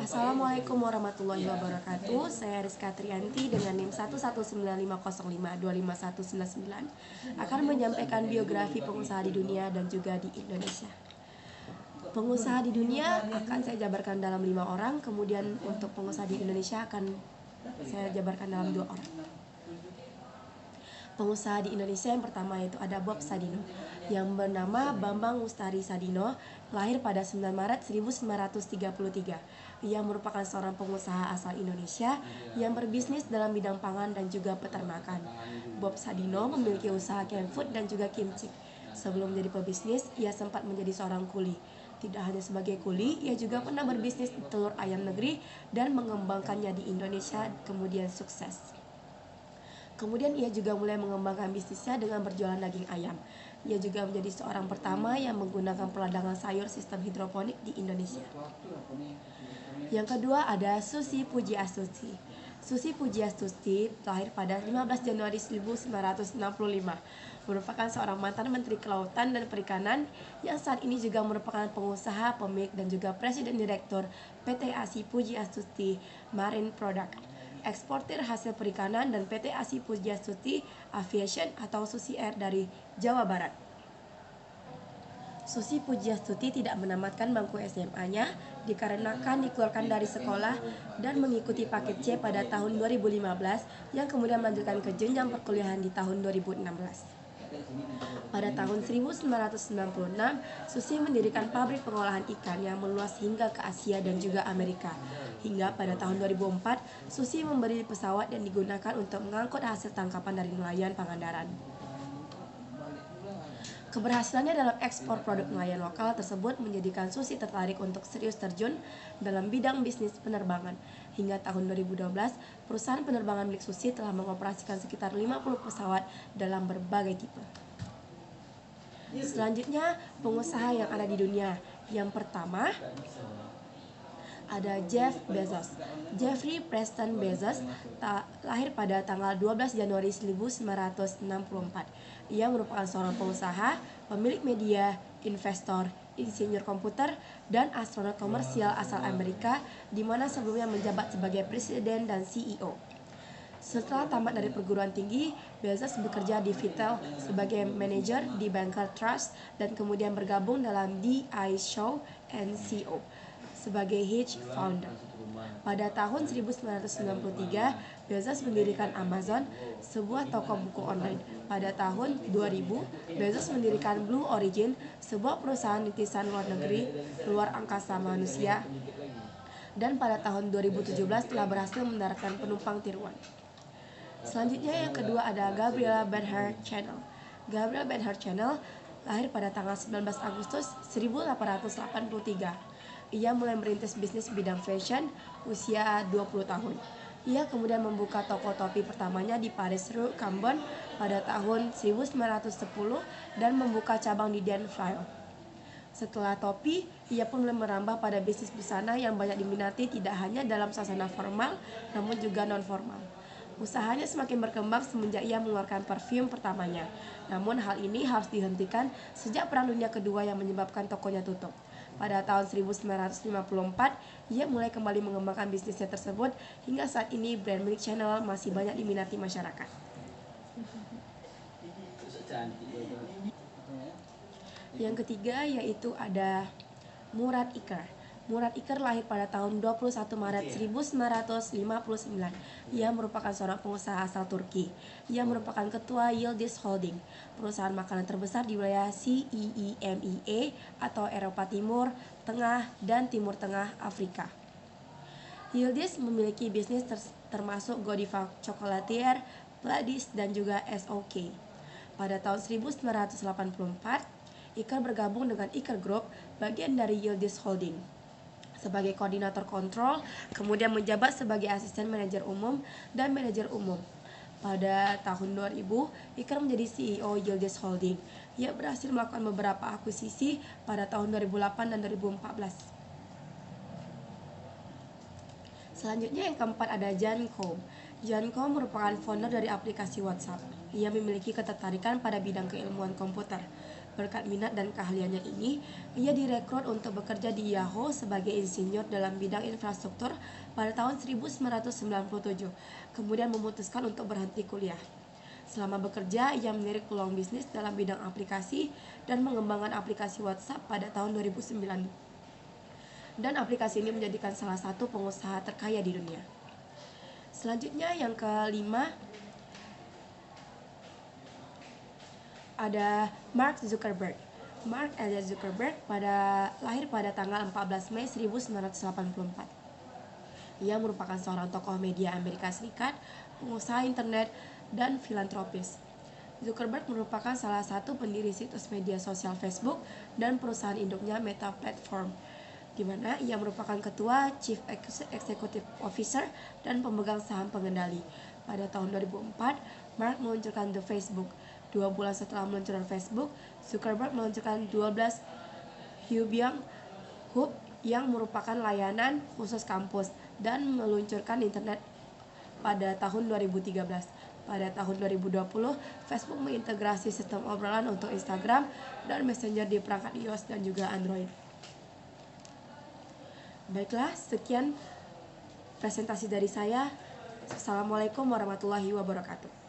Assalamualaikum warahmatullahi wabarakatuh. Saya Rizka Trianti dengan NIM 11950525199 akan menyampaikan biografi pengusaha di dunia dan juga di Indonesia. Pengusaha di dunia akan saya jabarkan dalam 5 orang, kemudian untuk pengusaha di Indonesia akan saya jabarkan dalam 2 orang. Pengusaha di Indonesia yang pertama yaitu ada Bob Sadino, yang bernama Bambang Ustari Sadino, lahir pada 9 Maret 1933. Ia merupakan seorang pengusaha asal Indonesia yang berbisnis dalam bidang pangan dan juga peternakan. Bob Sadino memiliki usaha canned food dan juga kimchi. Sebelum menjadi pebisnis, ia sempat menjadi seorang kuli. Tidak hanya sebagai kuli, ia juga pernah berbisnis telur ayam negeri dan mengembangkannya di Indonesia, kemudian sukses. Kemudian ia juga mulai mengembangkan bisnisnya dengan berjualan daging ayam. Ia juga menjadi seorang pertama yang menggunakan peladangan sayur sistem hidroponik di Indonesia. Yang kedua ada Susi Pujiastuti. Susi Pujiastuti lahir pada 15 Januari 1965, merupakan seorang mantan Menteri Kelautan dan Perikanan yang saat ini juga merupakan pengusaha, pemilik dan juga Presiden Direktur PT ASI Pujiastuti Marine Product, eksportir hasil perikanan, dan PT ASI Pujiastuti Aviation atau Susi Air dari Jawa Barat. Susi Pujiastuti tidak menamatkan bangku SMA-nya dikarenakan dikeluarkan dari sekolah dan mengikuti paket C pada tahun 2015 yang kemudian melanjutkan ke jenjang perkuliahan di tahun 2016. Pada tahun 1996, Susi mendirikan pabrik pengolahan ikan yang meluas hingga ke Asia dan juga Amerika. Hingga pada tahun 2004, Susi membeli pesawat yang digunakan untuk mengangkut hasil tangkapan dari nelayan Pangandaran. Keberhasilannya dalam ekspor produk nelayan lokal tersebut menjadikan Susi tertarik untuk serius terjun dalam bidang bisnis penerbangan. Hingga tahun 2012, perusahaan penerbangan milik Susi telah mengoperasikan sekitar 50 pesawat dalam berbagai tipe. Selanjutnya, pengusaha yang ada di dunia. Yang pertama ada Jeff Bezos. Jeffrey Preston Bezos lahir pada tanggal 12 Januari 1964. Ia merupakan seorang pengusaha, pemilik media, investor, insinyur komputer, dan astronot komersial asal Amerika, di mana sebelumnya menjabat sebagai presiden dan CEO. Setelah tamat dari perguruan tinggi, Bezos bekerja di Vittel sebagai manajer di Banker Trust dan kemudian bergabung dalam The iShow and Co. sebagai hedge founder. Pada tahun 1993, Bezos mendirikan Amazon, sebuah toko buku online. Pada tahun 2000, Bezos mendirikan Blue Origin, sebuah perusahaan rintisan luar negeri luar angkasa manusia. Dan pada tahun 2017 telah berhasil mendaratkan penumpang tiruan. Selanjutnya yang kedua ada Gabriela Bernhardt Channel. Gabriela Bernhardt Channel lahir pada tanggal 19 Agustus 1883. Ia mulai merintis bisnis bidang fashion usia 20 tahun. Ia kemudian membuka toko topi pertamanya di Paris Rue Cambon pada tahun 1910 dan membuka cabang di Denfert. Setelah topi, ia pun mulai merambah pada bisnis busana yang banyak diminati tidak hanya dalam suasana formal namun juga non-formal. Usahanya semakin berkembang semenjak ia mengeluarkan parfum pertamanya. Namun hal ini harus dihentikan sejak Perang Dunia Kedua yang menyebabkan tokonya tutup. Pada tahun 1954, ia mulai kembali mengembangkan bisnisnya tersebut hingga saat ini brand milik Chanel masih banyak diminati masyarakat. Yang ketiga yaitu ada Murat Iker. Murat Iker lahir pada tahun 21 Maret 1959. Ia merupakan seorang pengusaha asal Turki. Ia merupakan ketua Yildiz Holding, perusahaan makanan terbesar di wilayah CEEMEA atau Eropa Timur, Tengah, dan Timur Tengah Afrika. Yildiz memiliki bisnis termasuk Godiva Chocolatier, Pladis, dan juga SOK. Pada tahun 1984, Iker bergabung dengan Iker Group, bagian dari Yildiz Holding, sebagai koordinator kontrol, kemudian menjabat sebagai asisten manajer umum dan manajer umum. Pada tahun 2000, Iker menjadi CEO Yildiz Holding. Ia berhasil melakukan beberapa akuisisi pada tahun 2008 dan 2014. Selanjutnya yang keempat ada Jan Koum. Jan Koum merupakan founder dari aplikasi WhatsApp. Ia memiliki ketertarikan pada bidang keilmuan komputer. Berkat minat dan keahliannya ini, ia direkrut untuk bekerja di Yahoo sebagai insinyur dalam bidang infrastruktur pada tahun 1997, kemudian memutuskan untuk berhenti kuliah. Selama bekerja, ia melirik peluang bisnis dalam bidang aplikasi dan mengembangkan aplikasi WhatsApp pada tahun 2009. Dan aplikasi ini menjadikan salah satu pengusaha terkaya di dunia. Selanjutnya yang kelima ada Mark Zuckerberg. Mark Elias Zuckerberg lahir pada tanggal 14 Mei 1984. Ia merupakan seorang tokoh media Amerika Serikat, pengusaha internet, dan filantropis. Zuckerberg merupakan salah satu pendiri situs media sosial Facebook dan perusahaan induknya Meta Platform, di mana ia merupakan ketua, Chief Executive Officer, dan pemegang saham pengendali. Pada tahun 2004, Mark meluncurkan The Facebook. 2 bulan setelah meluncurkan Facebook, Zuckerberg meluncurkan 12 Hubyang Hub yang merupakan layanan khusus kampus dan meluncurkan internet pada tahun 2013. Pada tahun 2020, Facebook mengintegrasi sistem obrolan untuk Instagram dan Messenger di perangkat iOS dan juga Android. Baiklah, sekian presentasi dari saya. Assalamualaikum warahmatullahi wabarakatuh.